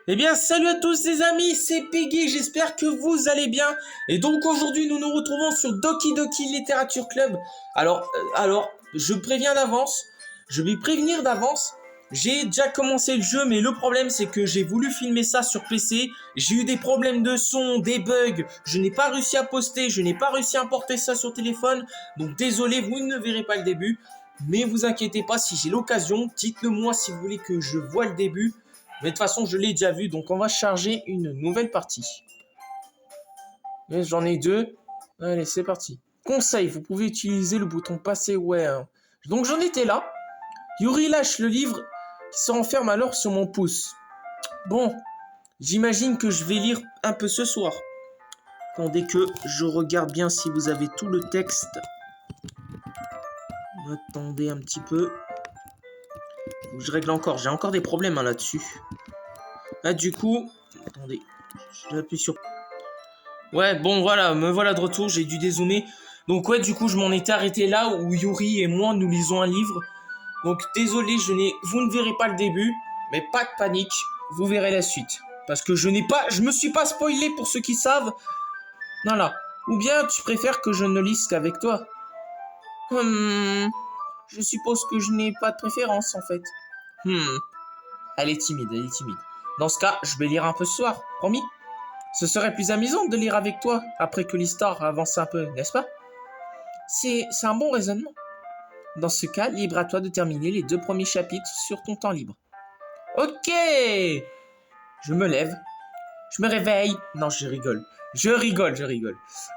Eh bien, salut à tous les amis, c'est Peggy, j'espère que vous allez bien. Et donc aujourd'hui, nous nous retrouvons sur Doki Doki Literature Club. Alors, je préviens d'avance, je vais prévenir d'avance. J'ai déjà commencé le jeu, mais le problème c'est que j'ai voulu filmer ça sur PC. J'ai eu des problèmes de son, des bugs, je n'ai pas réussi à poster, je n'ai pas réussi à importer ça sur téléphone. Donc désolé, vous ne verrez pas le début. Mais vous inquiétez pas, si j'ai l'occasion, dites-le moi si vous voulez que je voie le début. Mais de toute façon, je l'ai déjà vu, donc on va charger une nouvelle partie. J'en ai deux. Allez, c'est parti. Conseil, vous pouvez utiliser le bouton passer where. Donc j'en étais là. Yuri lâche le livre qui se renferme alors sur mon pouce. Bon, j'imagine que je vais lire un peu ce soir. Attendez que je regarde bien si vous avez tout le texte. Attendez un petit peu. Faut que je règle encore. J'ai encore des problèmes là-dessus. Là, du coup... Attendez. J'appuie sur... Ouais, bon, voilà. Me voilà de retour. J'ai dû dézoomer. Donc, ouais, du coup, je m'en étais arrêté là où Yuri et moi, nous lisons un livre. Donc, désolé, vous ne verrez pas le début. Mais pas de panique. Vous verrez la suite. Parce que je me suis pas spoilé pour ceux qui savent. Voilà. Ou bien, tu préfères que je ne lise qu'avec toi? Je suppose que je n'ai pas de préférence, en fait. Elle est timide, elle est timide. Dans ce cas, je vais lire un peu ce soir, promis. Ce serait plus amusant de lire avec toi, après que l'histoire avance un peu, n'est-ce pas? C'est un bon raisonnement. Dans ce cas, libre à toi de terminer les 2 premiers chapitres sur ton temps libre. Ok! Je me lève. Je me réveille. Non, je rigole. Je rigole.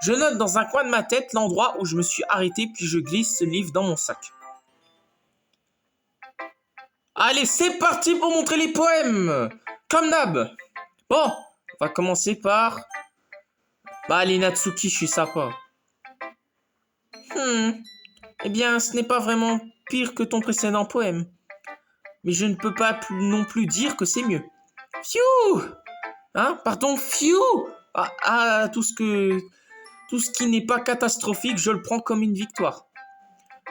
Je note dans un coin de ma tête l'endroit où je me suis arrêté, puis je glisse ce livre dans mon sac. Allez, c'est parti pour montrer les poèmes. Comme d'hab. Bon, on va commencer par... Bah, les Natsuki, je suis sympa. Eh bien, ce n'est pas vraiment pire que ton précédent poème. Mais je ne peux pas non plus dire que c'est mieux. Pfiou! Hein? Pardon, pfiou! Tout ce qui n'est pas catastrophique, je le prends comme une victoire.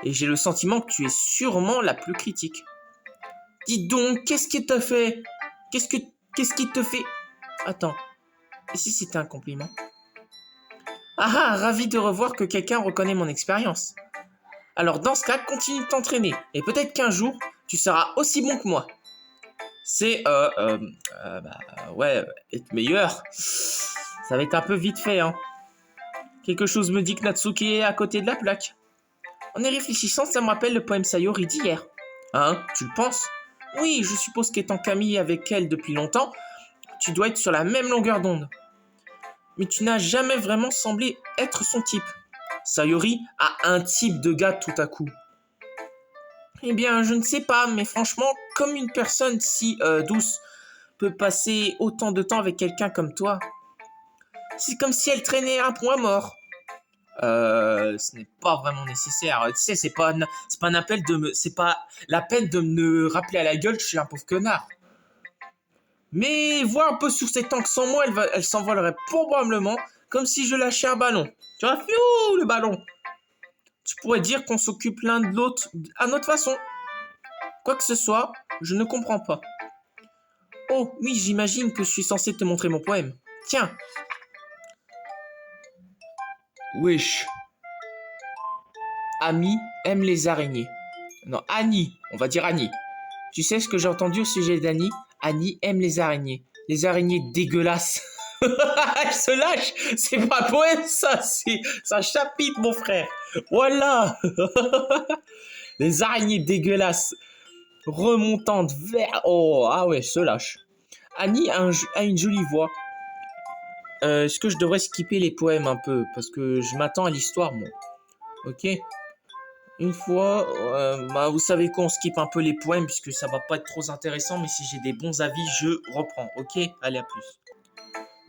Et j'ai le sentiment que tu es sûrement la plus critique. Dis donc, qu'est-ce qui te fait... Qu'est-ce qui te fait... Attends, et si c'était un compliment? Ravi de revoir que quelqu'un reconnaît mon expérience. Alors dans ce cas, continue de t'entraîner, et peut-être qu'un jour, tu seras aussi bon que moi. C'est, être meilleur, ça va être un peu vite fait, hein. Quelque chose me dit que Natsuki est à côté de la plaque. En y réfléchissant, ça me rappelle le poème Sayori d'hier. Hein, tu le penses? Oui, je suppose qu'étant Camille avec elle depuis longtemps, tu dois être sur la même longueur d'onde. Mais tu n'as jamais vraiment semblé être son type. Sayori a un type de gars tout à coup. Eh bien, je ne sais pas, mais franchement, comme une personne si douce peut passer autant de temps avec quelqu'un comme toi, c'est comme si elle traînait un point mort. Ce n'est pas vraiment nécessaire. Tu sais, c'est pas un appel c'est pas la peine de me rappeler à la gueule que je suis un pauvre connard. Mais vois un peu sur ses temps que sans moi, elle s'envolerait probablement comme si je lâchais un ballon. Tu vois, fiou, le ballon. Tu pourrais dire qu'on s'occupe l'un de l'autre à notre façon. Quoi que ce soit, je ne comprends pas. Oh, oui, j'imagine que je suis censé te montrer mon poème. Tiens. Wesh. Ami aime les araignées. Non, Annie. On va dire Annie. Tu sais ce que j'ai entendu au sujet d'Annie? Annie aime les araignées. Les araignées dégueulasses. Elle se lâche. C'est pas un poème, ça. C'est un chapitre, mon frère. Voilà. Les araignées dégueulasses. Remontantes vers... Oh, ah ouais, se lâche. Annie a une jolie voix. Est-ce que je devrais skipper les poèmes un peu? Parce que je m'attends à l'histoire, moi. Ok. Une fois, vous savez quoi, on skip un peu les poèmes puisque ça va pas être trop intéressant, mais si j'ai des bons avis, je reprends, ok? Allez, à plus.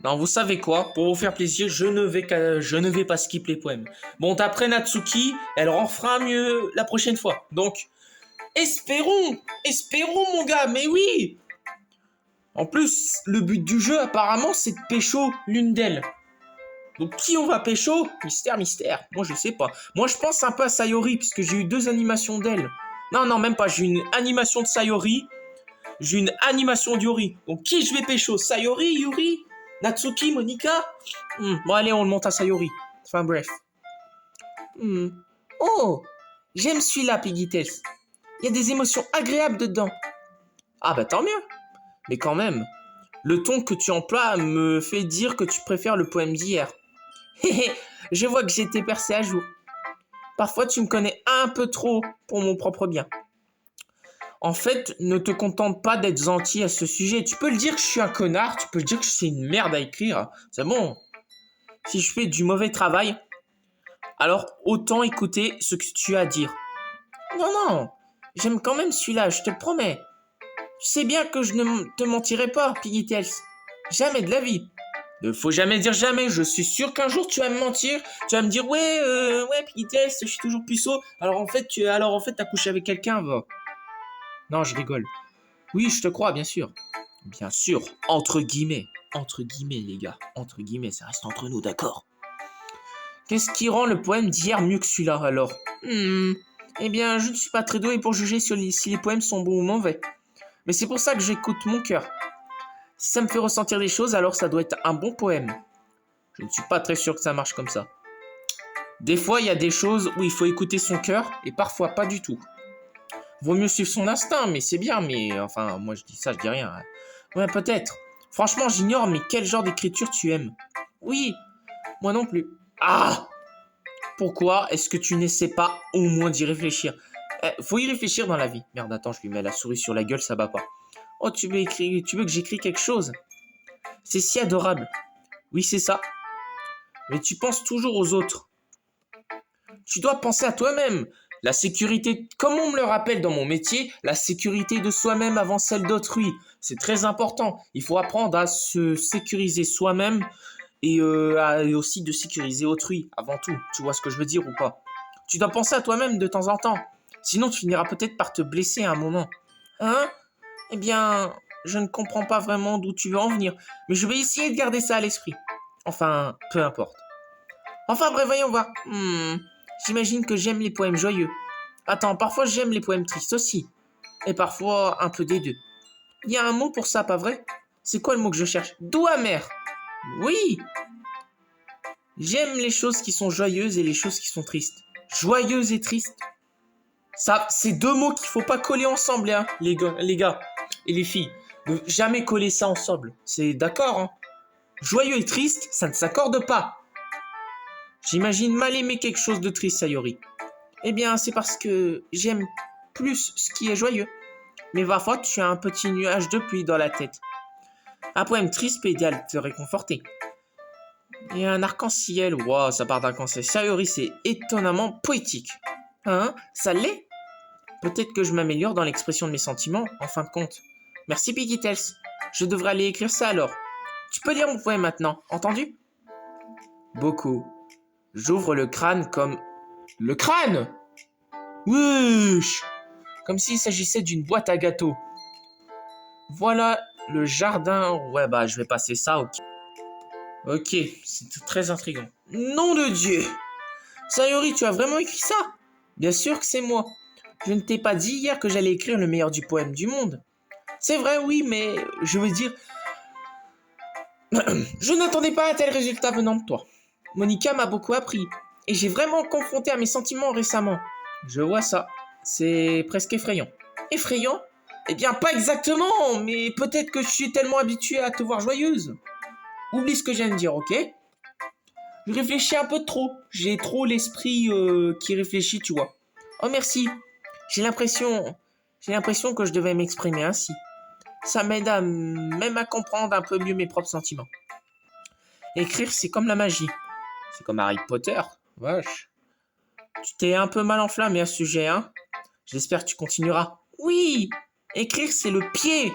Non, vous savez quoi? Pour vous faire plaisir, je ne vais pas skip les poèmes. Bon, d'après Natsuki, elle en fera mieux la prochaine fois. Donc, espérons, mon gars, mais oui! En plus, le but du jeu, apparemment, c'est de pécho l'une d'elles. Donc qui on va pécho? Mystère. Moi je sais pas. Moi je pense un peu à Sayori puisque j'ai eu 2 animations d'elle. Non, même pas. J'ai eu une animation de Sayori j'ai une animation d'Yuri. Donc qui je vais pécho? Sayori, Yuri, Natsuki, Monika? Bon allez, on le monte à Sayori. Enfin bref. Oh, j'aime celui-là, Piggy Tales. Il y a des émotions agréables dedans. Ah bah tant mieux. Mais quand même, le ton que tu emploies me fait dire que tu préfères le poème d'hier. Hé, je vois que j'ai été percé à jour. Parfois, tu me connais un peu trop pour mon propre bien. En fait, ne te contente pas d'être gentil à ce sujet. Tu peux le dire que je suis un connard, tu peux le dire que c'est une merde à écrire. C'est bon. Si je fais du mauvais travail, alors autant écouter ce que tu as à dire. Non, j'aime quand même celui-là, je te le promets. Tu sais bien que je ne te mentirai pas, Piggy Tales. Jamais de la vie. Ne faut jamais dire jamais, je suis sûr qu'un jour tu vas me mentir, tu vas me dire ouais Piggy Tales, je suis toujours puceau, alors en fait t'as couché avec quelqu'un, va. Non, je rigole. Oui, je te crois, bien sûr. Bien sûr, entre guillemets, les gars, entre guillemets, ça reste entre nous, d'accord? Qu'est-ce qui rend le poème d'hier mieux que celui-là, alors? Eh bien, je ne suis pas très doué pour juger si les poèmes sont bons ou mauvais. Mais c'est pour ça que j'écoute mon cœur. Si ça me fait ressentir des choses, alors ça doit être un bon poème. Je ne suis pas très sûr que ça marche comme ça. Des fois, il y a des choses où il faut écouter son cœur, et parfois pas du tout. Vaut mieux suivre son instinct, mais c'est bien, mais enfin, moi je dis ça, je dis rien. Ouais, peut-être. Franchement, j'ignore, mais quel genre d'écriture tu aimes? Oui, moi non plus. Ah! Pourquoi est-ce que tu n'essaies pas au moins d'y réfléchir? Faut y réfléchir dans la vie. Merde, attends, je lui mets la souris sur la gueule, ça va pas. Oh, tu veux que j'écris quelque chose? C'est si adorable. Oui, c'est ça. Mais tu penses toujours aux autres. Tu dois penser à toi-même. La sécurité, comme on me le rappelle dans mon métier, la sécurité de soi-même avant celle d'autrui. C'est très important. Il faut apprendre à se sécuriser soi-même et aussi de sécuriser autrui avant tout. Tu vois ce que je veux dire ou pas? Tu dois penser à toi-même de temps en temps. Sinon, tu finiras peut-être par te blesser à un moment. Hein? Eh bien, je ne comprends pas vraiment d'où tu veux en venir, mais je vais essayer de garder ça à l'esprit. Enfin, peu importe. Enfin bref, voyons voir. J'imagine que j'aime les poèmes joyeux. Attends, parfois j'aime les poèmes tristes aussi. Et parfois un peu des deux. Il y a un mot pour ça, pas vrai? C'est quoi le mot que je cherche? Doux amer. Oui. J'aime les choses qui sont joyeuses et les choses qui sont tristes. Joyeuses et tristes. Ça, c'est deux mots qu'il faut pas coller ensemble, hein, les gars et les filles. Ne jamais coller ça ensemble. C'est d'accord, hein? Joyeux et triste, ça ne s'accorde pas. J'imagine mal aimer quelque chose de triste, Sayori. Eh bien, c'est parce que j'aime plus ce qui est joyeux. Mais parfois, tu as un petit nuage de pluie dans la tête. Un poème triste peut aider à te réconforter. Et un arc-en-ciel, wow, ça part d'arc-en-ciel. Sayori, c'est étonnamment poétique. Hein? Ça l'est? Peut-être que je m'améliore dans l'expression de mes sentiments, en fin de compte. Merci, Piggy Tales. Je devrais aller écrire ça alors. Tu peux lire mon poème maintenant, entendu? Beaucoup. J'ouvre le crâne comme... Le crâne! Wesh! Comme s'il s'agissait d'une boîte à gâteaux. Voilà le jardin... Ouais, bah, je vais passer ça, ok. Ok, c'est très intriguant. Nom de Dieu! Sayori, tu as vraiment écrit ça? Bien sûr que c'est moi. Je ne t'ai pas dit hier que j'allais écrire le meilleur du poème du monde. C'est vrai, oui, mais je veux dire... Je n'attendais pas un tel résultat venant de toi. Monika m'a beaucoup appris, et j'ai vraiment confronté à mes sentiments récemment. Je vois ça. C'est presque effrayant. Effrayant? Eh bien, pas exactement, mais peut-être que je suis tellement habitué à te voir joyeuse. Oublie ce que je viens de dire, ok? Je réfléchis un peu trop. J'ai trop l'esprit qui réfléchit, tu vois. Oh, merci. J'ai l'impression que je devais m'exprimer ainsi. Ça m'aide même à comprendre un peu mieux mes propres sentiments. Écrire, c'est comme la magie. C'est comme Harry Potter. Wesh. Tu t'es un peu mal enflammé à ce sujet, hein? J'espère que tu continueras. Oui! Écrire, c'est le pied!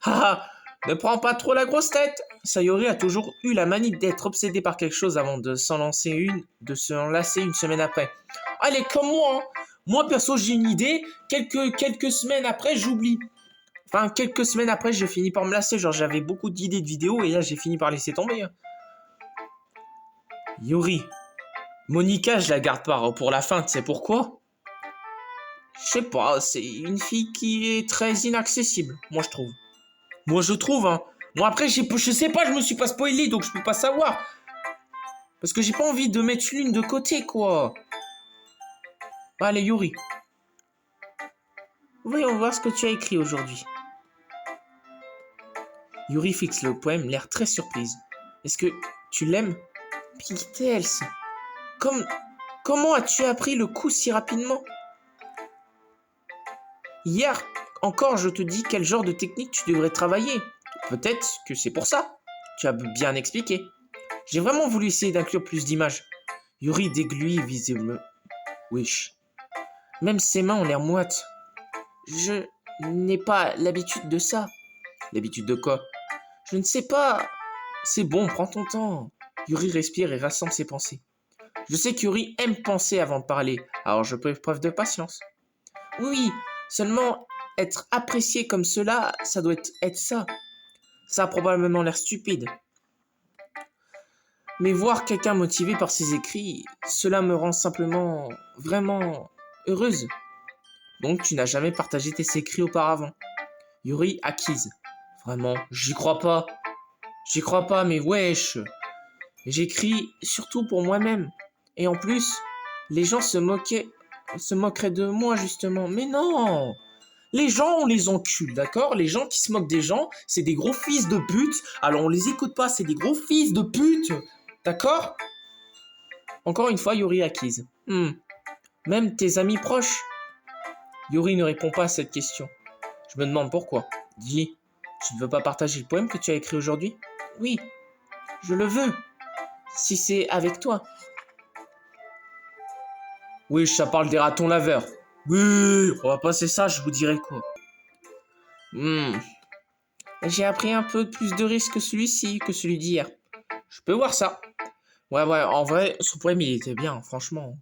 Haha! Ne prends pas trop la grosse tête! Sayori a toujours eu la manie d'être obsédé par quelque chose avant de s'en lasser une semaine après. Allez, comme moi, hein. Moi, perso, j'ai une idée. Quelques semaines après, j'oublie. Enfin, quelques semaines après, j'ai fini par me lasser. Genre, j'avais beaucoup d'idées de vidéos et là, j'ai fini par laisser tomber. Hein. Yuri. Monika, je la garde pas pour la fin, tu sais pourquoi? Je sais pas, c'est une fille qui est très inaccessible, moi je trouve. Moi je trouve, hein. Moi après, je sais pas, je me suis pas spoilé, donc je peux pas savoir. Parce que j'ai pas envie de mettre l'une de côté, quoi. Allez, Yuri. Voyons voir ce que tu as écrit aujourd'hui. Yuri fixe le poème, l'air très surprise. Est-ce que tu l'aimes? Pigtails, comment as-tu appris le coup si rapidement? Hier encore, je te dis quel genre de technique tu devrais travailler. Peut-être que c'est pour ça. Tu as bien expliqué. J'ai vraiment voulu essayer d'inclure plus d'images. Yuri dégluit visiblement. Wesh. Même ses mains ont l'air moites. Je n'ai pas l'habitude de ça. L'habitude de quoi? Je ne sais pas. C'est bon, prends ton temps. Yuri respire et rassemble ses pensées. Je sais qu'Yuri aime penser avant de parler, alors je peux faire preuve de patience. Oui, seulement être apprécié comme cela, ça doit être ça. Ça a probablement l'air stupide. Mais voir quelqu'un motivé par ses écrits, cela me rend simplement vraiment heureuse. Donc tu n'as jamais partagé tes écrits auparavant. Yuri acquise. Vraiment, j'y crois pas. J'y crois pas, mais wesh. J'écris surtout pour moi-même. Et en plus, les gens se moqueraient de moi justement. Mais non! Les gens, on les encule, d'accord? Les gens qui se moquent des gens, c'est des gros fils de pute. Alors on les écoute pas, c'est des gros fils de pute. D'accord? Encore une fois, Yuri acquise. Même tes amis proches? Yuri ne répond pas à cette question. Je me demande pourquoi. Dis, tu ne veux pas partager le poème que tu as écrit aujourd'hui? Oui, je le veux. Si c'est avec toi. Oui, ça parle des ratons laveurs. Oui, on va passer ça, je vous dirai quoi. J'ai appris un peu plus de risques que celui-ci, que celui d'hier. Je peux voir ça. Ouais, en vrai, ce poème, il était bien, franchement.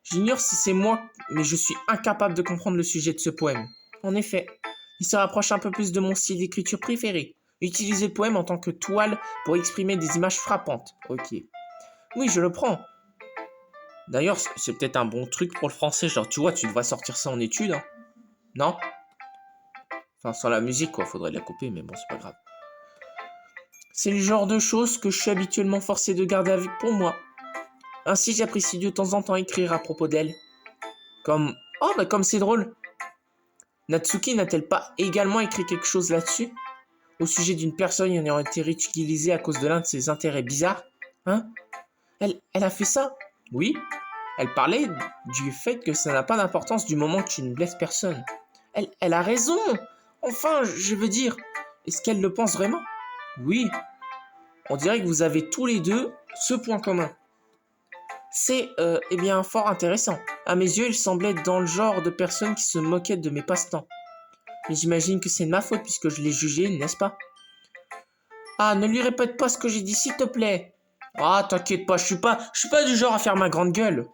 J'ignore si c'est moi, mais je suis incapable de comprendre le sujet de ce poème. En effet, il se rapproche un peu plus de mon style d'écriture préféré. Utiliser le poème en tant que toile pour exprimer des images frappantes. Ok. Oui, je le prends. D'ailleurs, c'est peut-être un bon truc pour le français. Genre, tu vois, tu devrais sortir ça en études. Hein. Non? Enfin, sans la musique, quoi. Faudrait la couper, mais bon, c'est pas grave. C'est le genre de choses que je suis habituellement forcé de garder avec pour moi. Ainsi, j'apprécie de temps en temps écrire à propos d'elle. Comme... Oh, bah comme c'est drôle. Natsuki n'a-t-elle pas également écrit quelque chose là-dessus? Au sujet d'une personne ayant été ridiculisée à cause de l'un de ses intérêts bizarres? Hein? Elle a fait ça? Oui. Elle parlait du fait que ça n'a pas d'importance du moment que tu ne blesses personne. Elle a raison. Enfin, je veux dire, est-ce qu'elle le pense vraiment? Oui. On dirait que vous avez tous les deux ce point commun. C'est, eh bien, fort intéressant. À mes yeux, il semblait être dans le genre de personne qui se moquait de mes passe-temps. Mais j'imagine que c'est de ma faute puisque je l'ai jugé, n'est-ce pas? Ah, ne lui répète pas ce que j'ai dit, s'il te plaît. Ah, t'inquiète pas, je suis pas du genre à faire ma grande gueule.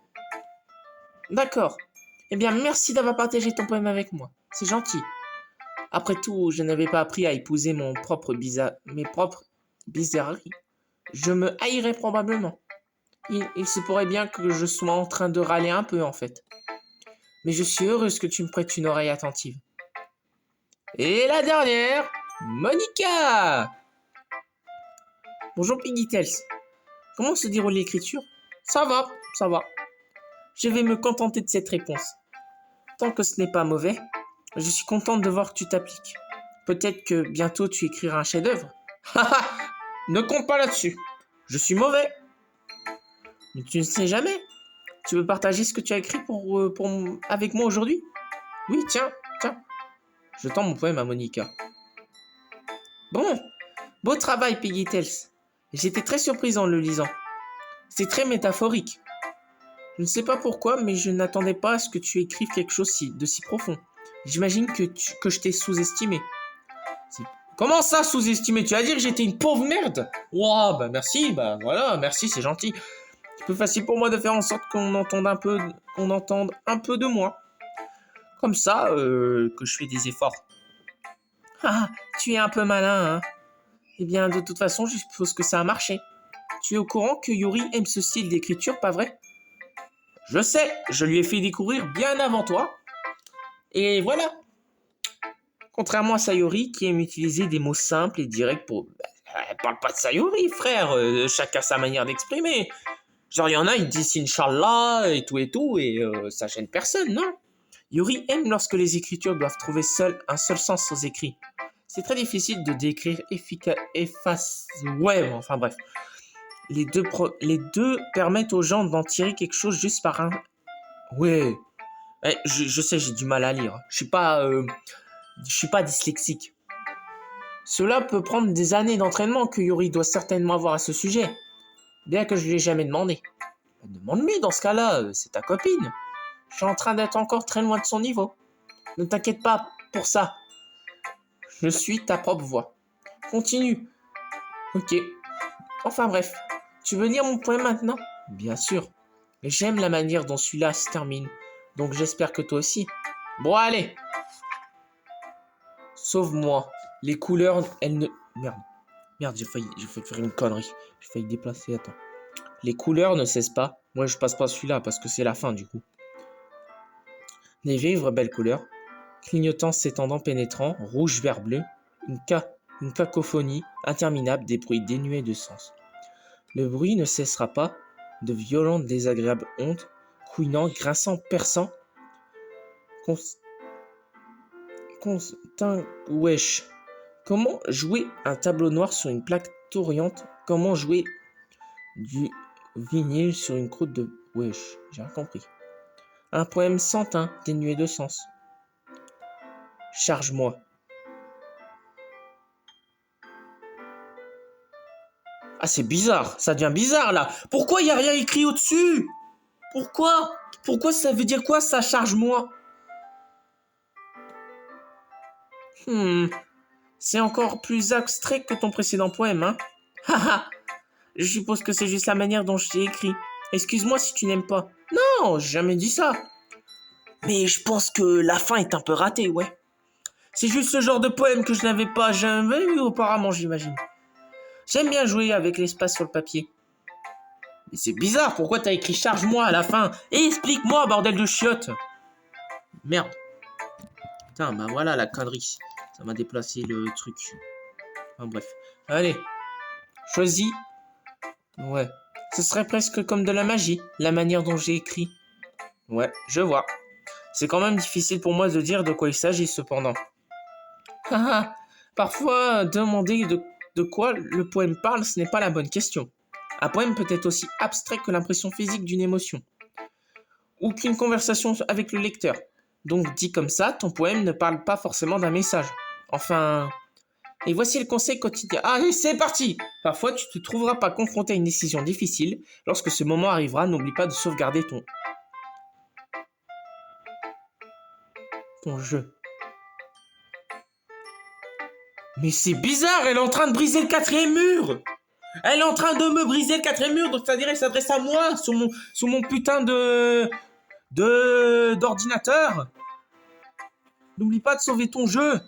D'accord. Eh bien, merci d'avoir partagé ton poème avec moi. C'est gentil. Après tout, je n'avais pas appris à épouser mes propres bizarreries. Je me haïrais probablement. Il se pourrait bien que je sois en train de râler un peu, en fait. Mais je suis heureuse que tu me prêtes une oreille attentive. Et la dernière, Monica! Bonjour Piggytails. Comment se déroule l'écriture? Ça va. Je vais me contenter de cette réponse. Tant que ce n'est pas mauvais, je suis contente de voir que tu t'appliques. Peut-être que bientôt tu écriras un chef-d'œuvre. Haha, ne compte pas là-dessus. Je suis mauvais. Mais tu ne sais jamais. Tu veux partager ce que tu as écrit avec moi aujourd'hui? Oui, tiens. Je tends mon poème à Monica. Bon, beau travail, Piggytails. J'étais très surprise en le lisant. C'est très métaphorique. Je ne sais pas pourquoi, mais je n'attendais pas à ce que tu écrives quelque chose de si profond. J'imagine que je t'ai sous-estimé. Comment ça, sous-estimé? Tu vas dire que j'étais une pauvre merde? Wow, bah merci, bah voilà, merci, c'est gentil. C'est plus facile pour moi de faire en sorte qu'on entende un peu de moi. Comme ça, que je fais des efforts. Ah, tu es un peu malin, hein? Eh bien, de toute façon, je suppose que ça a marché. Tu es au courant que Yuri aime ce style d'écriture, pas vrai? Je sais, je lui ai fait découvrir bien avant toi, Et voilà. Contrairement à Sayori, qui aime utiliser des mots simples et directs pour... Elle parle pas de Sayori, frère. Chacun sa manière d'exprimer. Genre, il y en a, ils disent Inch'Allah et tout, et ça gêne personne, non? Yuri aime lorsque les écritures doivent trouver un seul sens aux écrits. C'est très difficile de décrire Ouais, enfin bref. Les deux permettent aux gens d'en tirer quelque chose juste par un... Ouais. Je sais, j'ai du mal à lire. Je suis pas dyslexique. Cela peut prendre des années d'entraînement que Yuri doit certainement avoir à ce sujet. Bien que je lui ai jamais demandé. Demande-lui dans ce cas-là, c'est ta copine. Je suis en train d'être encore très loin de son niveau. Ne t'inquiète pas pour ça. Je suis ta propre voix. Continue. Ok. Enfin bref. Tu veux lire mon poème maintenant? Bien sûr. Mais j'aime la manière dont celui-là se termine. Donc j'espère que toi aussi. Bon allez. Sauve-moi. Les couleurs, elles ne... Merde, j'ai failli faire une connerie. J'ai failli déplacer, attends. Les couleurs ne cessent pas. Moi, je passe pas celui-là parce que c'est la fin, du coup. Des vivres belles couleurs, clignotants s'étendant pénétrant, rouge, vert, bleu, une cacophonie interminable des bruits dénués de sens. Le bruit ne cessera pas, de violentes, désagréables ondes, couinant, grinçant, perçant. Wesh. Comment jouer un tableau noir sur une plaque tournoyante? Comment jouer du vinyle sur une croûte de... Wesh, j'ai rien compris. Un poème sans teint, dénué de sens. Charge-moi. Ah, c'est bizarre, ça devient bizarre là. Pourquoi il n'y a rien écrit au-dessus? Pourquoi ça veut dire quoi ça, charge-moi? C'est encore plus abstrait que ton précédent poème, hein? Haha. Je suppose que c'est juste la manière dont je t'ai écrit. Excuse-moi si tu n'aimes pas. Non, j'ai jamais dit ça. Mais je pense que la fin est un peu ratée, ouais. C'est juste ce genre de poème que je n'avais pas jamais vu auparavant, j'imagine. J'aime bien jouer avec l'espace sur le papier. Mais c'est bizarre, pourquoi t'as écrit charge-moi à la fin? Et explique-moi, bordel de chiottes. Merde. Putain, bah voilà la connerie. Ça m'a déplacé le truc. Enfin bref. Allez. Choisis. Ouais. Ce serait presque comme de la magie, la manière dont j'ai écrit. Ouais, je vois. C'est quand même difficile pour moi de dire de quoi il s'agit cependant. Parfois, demander de quoi le poème parle, ce n'est pas la bonne question. Un poème peut être aussi abstrait que l'impression physique d'une émotion, ou qu'une conversation avec le lecteur. Donc dit comme ça, ton poème ne parle pas forcément d'un message. Enfin... Et voici le conseil quotidien. Allez, c'est parti! Parfois, tu te trouveras pas confronté à une décision difficile. Lorsque ce moment arrivera, n'oublie pas de sauvegarder ton jeu. Mais c'est bizarre, elle est en train de briser le 4e mur! Elle est en train de me briser le 4e mur, donc c'est-à-dire qu'elle s'adresse à moi sur mon putain d'ordinateur. N'oublie pas de sauver ton jeu.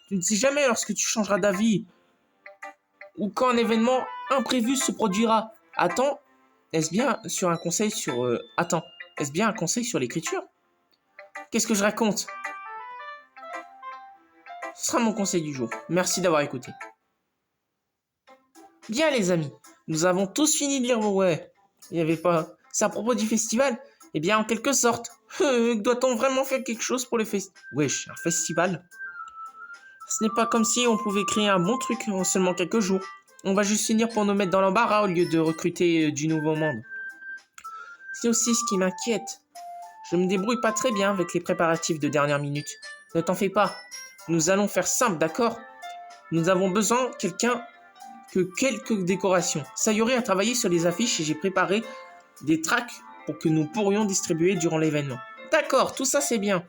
Tu ne sais jamais lorsque tu changeras d'avis ou quand un événement imprévu se produira. Attends, est-ce bien un conseil sur l'écriture? Qu'est-ce que je raconte? Ce sera mon conseil du jour. Merci d'avoir écouté. Bien les amis, nous avons tous fini de lire vos... Ouais, il n'y avait pas... C'est à propos du festival? Eh bien, en quelque sorte. Doit-on vraiment faire quelque chose pour le festival? Wesh, un festival? Ce n'est pas comme si on pouvait créer un bon truc en seulement quelques jours. On va juste finir pour nous mettre dans l'embarras au lieu de recruter du nouveau monde. C'est aussi ce qui m'inquiète. Je me débrouille pas très bien avec les préparatifs de dernière minute. Ne t'en fais pas. Nous allons faire simple, d'accord? Nous avons besoin que quelques décorations. Sayori a travaillé sur les affiches et j'ai préparé des tracts pour que nous pourrions distribuer durant l'événement. D'accord, tout ça c'est bien.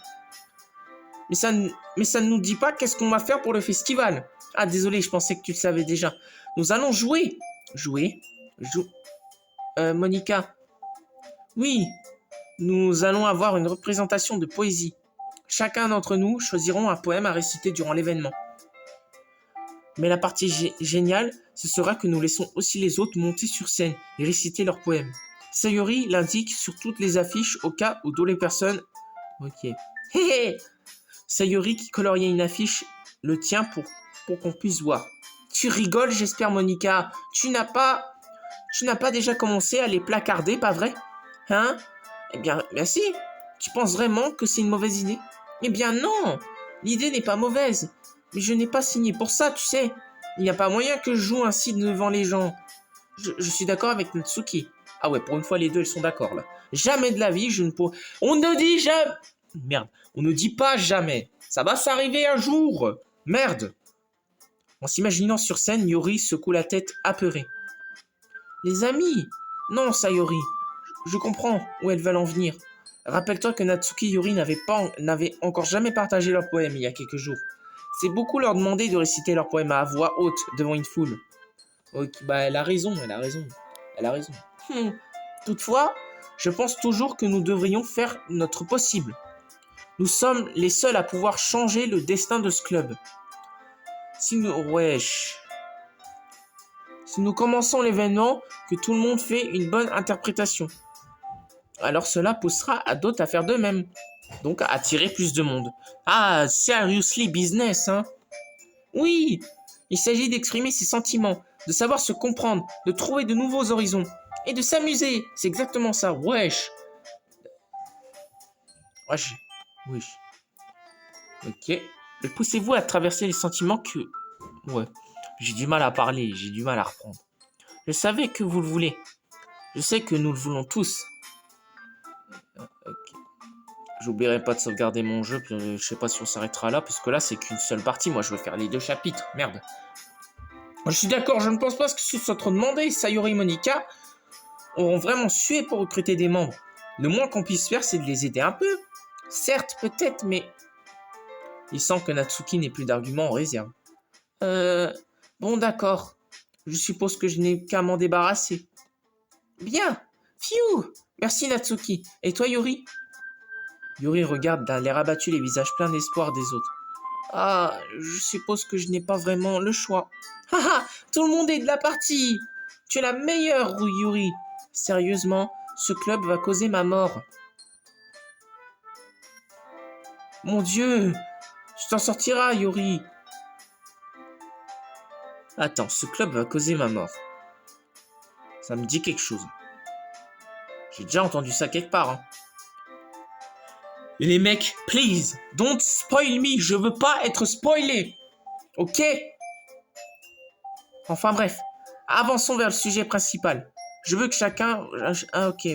Mais ça ne nous dit pas qu'est-ce qu'on va faire pour le festival. Ah désolé, je pensais que tu le savais déjà. Nous allons jouer. Monica. Oui, nous allons avoir une représentation de poésie. Chacun d'entre nous choisirons un poème à réciter durant l'événement. Mais la partie géniale, ce sera que nous laissons aussi les autres monter sur scène et réciter leurs poèmes. Sayori l'indique sur toutes les affiches au cas où d'autres personnes... Ok. Hé hé. Sayori qui coloriait une affiche le tient pour qu'on puisse voir. Tu rigoles, j'espère, Monica. Tu n'as pas déjà commencé à les placarder, pas vrai? Hein? Eh bien si. Tu penses vraiment que c'est une mauvaise idée? Eh bien non. L'idée n'est pas mauvaise. Mais je n'ai pas signé pour ça, tu sais. Il n'y a pas moyen que je joue ainsi devant les gens. Je suis d'accord avec Natsuki. Ah ouais, pour une fois, les deux, elles sont d'accord, là. Jamais de la vie, je ne pourrais... On ne dit jamais... Merde. On ne dit pas jamais. Ça va s'arriver un jour. Merde. En s'imaginant sur scène, Yori secoue la tête apeurée. Les amis. Non, Sayori. Je comprends où elles veulent en venir. Rappelle-toi que Natsuki et Yori n'avaient encore jamais partagé leur poème il y a quelques jours. C'est beaucoup leur demander de réciter leur poème à voix haute devant une foule. Ok, bah elle a raison. Toutefois, je pense toujours que nous devrions faire notre possible. Nous sommes les seuls à pouvoir changer le destin de ce club. Si nous commençons l'événement, que tout le monde fait une bonne interprétation, alors cela poussera à d'autres à faire de même. Donc à attirer plus de monde. Ah, seriously business, hein? Oui, il s'agit d'exprimer ses sentiments, de savoir se comprendre, de trouver de nouveaux horizons et de s'amuser. C'est exactement ça, wesh. Wesh. Ok. Mais poussez-vous à traverser les sentiments que... Ouais. J'ai du mal à parler, j'ai du mal à reprendre. Je savais que vous le voulez. Je sais que nous le voulons tous. Ok. J'oublierai pas de sauvegarder mon jeu, puis je sais pas si on s'arrêtera là, puisque là c'est qu'une seule partie. Moi je veux faire les 2 chapitres, merde. Je suis d'accord, je ne pense pas que ce soit trop demandé. Sayori et Monica auront vraiment sué pour recruter des membres. Le moins qu'on puisse faire, c'est de les aider un peu. Certes, peut-être, mais... Il semble que Natsuki n'ait plus d'arguments en réserve. Bon d'accord. Je suppose que je n'ai qu'à m'en débarrasser. Bien. Phew. Merci Natsuki. Et toi Yori? Yori regarde d'un air abattu les visages pleins d'espoir des autres. Ah, je suppose que je n'ai pas vraiment le choix. Haha, tout le monde est de la partie. Tu es la meilleure, Yuri. Sérieusement, ce club va causer ma mort. Mon Dieu, tu t'en sortiras, Yuri. Attends, ce club va causer ma mort. Ça me dit quelque chose. J'ai déjà entendu ça quelque part, hein. Et les mecs, please, don't spoil me. Je veux pas être spoilé. Ok? Enfin bref, avançons vers le sujet principal. Je veux que chacun... Ah, ok.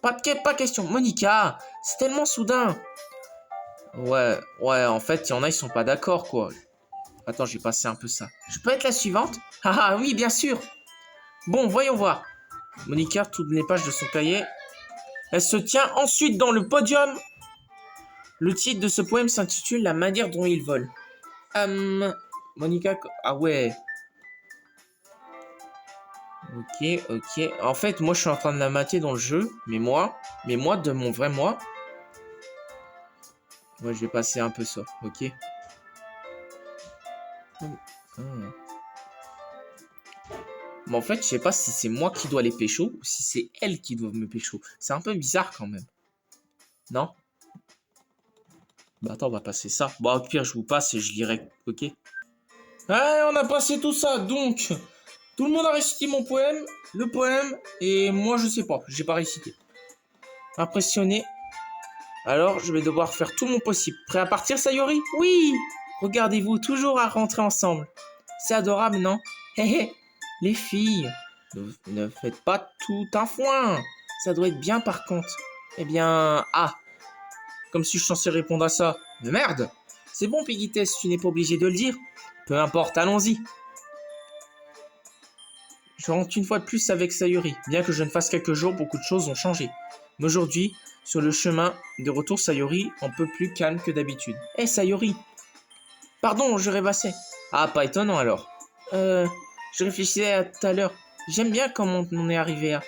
Pas question. Monica, c'est tellement soudain. Ouais, en fait, il y en a, ils sont pas d'accord, quoi. Attends, j'ai passé un peu ça. Je peux être la suivante? Ah oui, bien sûr. Bon, voyons voir. Monica tourne les pages de son cahier. Elle se tient ensuite dans le podium. Le titre de ce poème s'intitule La manière dont il vole. Monica... Ah ouais. Ok. En fait, moi, je suis en train de la mater dans le jeu. Mais moi, de mon vrai moi... Ouais, je vais passer un peu ça, ok. Mais en fait, je sais pas si c'est moi qui dois les pécho ou si c'est elles qui doivent me pécho. C'est un peu bizarre quand même. Non? Bah attends, on va passer ça. Bon, au pire, je vous passe et je lirai, ok? Ouais, on a passé tout ça, donc... Tout le monde a récité le poème, et moi, je sais pas, j'ai pas récité. Impressionné. Alors, je vais devoir faire tout mon possible. Prêt à partir, Sayori? Oui! Regardez-vous, toujours à rentrer ensemble. C'est adorable, non? Hé, les filles, ne faites pas tout un foin. Ça doit être bien, par contre. Eh bien, comme si je censé répondre à ça. Mais merde! C'est bon, Piggy Tess, tu n'es pas obligé de le dire. Peu importe, allons-y. Je rentre une fois de plus avec Sayori. Bien que je ne fasse quelques jours, beaucoup de choses ont changé. Mais aujourd'hui, sur le chemin de retour, Sayori, un peu plus calme que d'habitude. Hé, Sayori! Pardon, je rêvassais. Ah, pas étonnant alors. Je réfléchissais à tout à l'heure. J'aime bien comment on est arrivé à...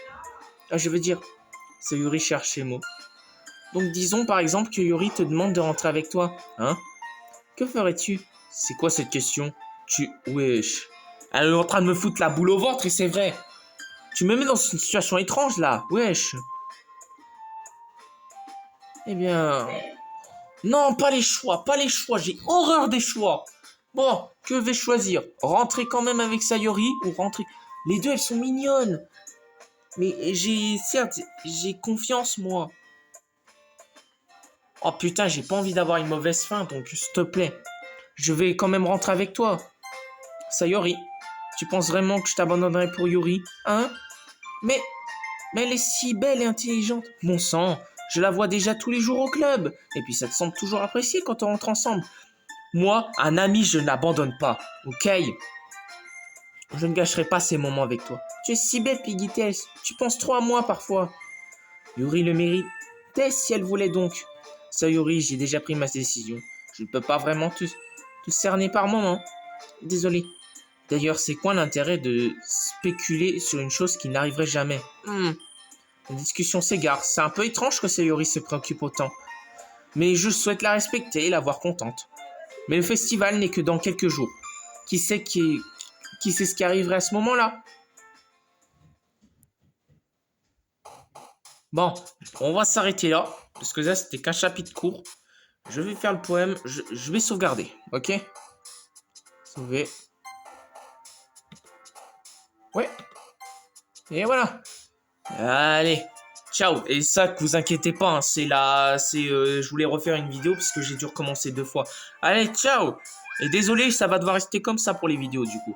je veux dire... Sayori cherche ses mots. Donc disons par exemple que Yuri te demande de rentrer avec toi. Hein? Que ferais-tu? C'est quoi cette question? Wesh. Elle est en train de me foutre la boule au ventre et c'est vrai. Tu me mets dans une situation étrange là. Wesh. Eh bien... Non, pas les choix, pas les choix. J'ai horreur des choix. Bon, que vais-je choisir? Rentrer quand même avec Sayori ou rentrer... Les deux, elles sont mignonnes. Mais certes, j'ai confiance, moi. Oh putain, j'ai pas envie d'avoir une mauvaise fin, donc s'il te plaît. Je vais quand même rentrer avec toi. Sayori, tu penses vraiment que je t'abandonnerai pour Yuri? Hein? Mais elle est si belle et intelligente. Bon sang, je la vois déjà tous les jours au club. Et puis ça te semble toujours apprécié quand on rentre ensemble. Moi, un ami, je ne l'abandonne pas. Ok? Je ne gâcherai pas ces moments avec toi. Tu es si bête, Piggy Tails. Tu penses trop à moi parfois. Yuri le méritait si elle voulait donc. Sayori, j'ai déjà pris ma décision. Je ne peux pas vraiment te cerner par moment. Désolé. D'ailleurs, c'est quoi l'intérêt de spéculer sur une chose qui n'arriverait jamais? La discussion s'égare. C'est un peu étrange que Sayori se préoccupe autant. Mais je souhaite la respecter et la voir contente. Mais le festival n'est que dans quelques jours. Qui sait ce qui arriverait à ce moment-là? Bon, on va s'arrêter là. Parce que là, c'était qu'un chapitre court. Je vais faire le poème. Je vais sauvegarder. Ok? Sauver. Ouais. Et voilà. Allez. Ciao. Et ça, que vous inquiétez pas. Hein, je voulais refaire une vidéo parce que j'ai dû recommencer 2 fois. Allez, ciao. Et désolé, ça va devoir rester comme ça pour les vidéos du coup.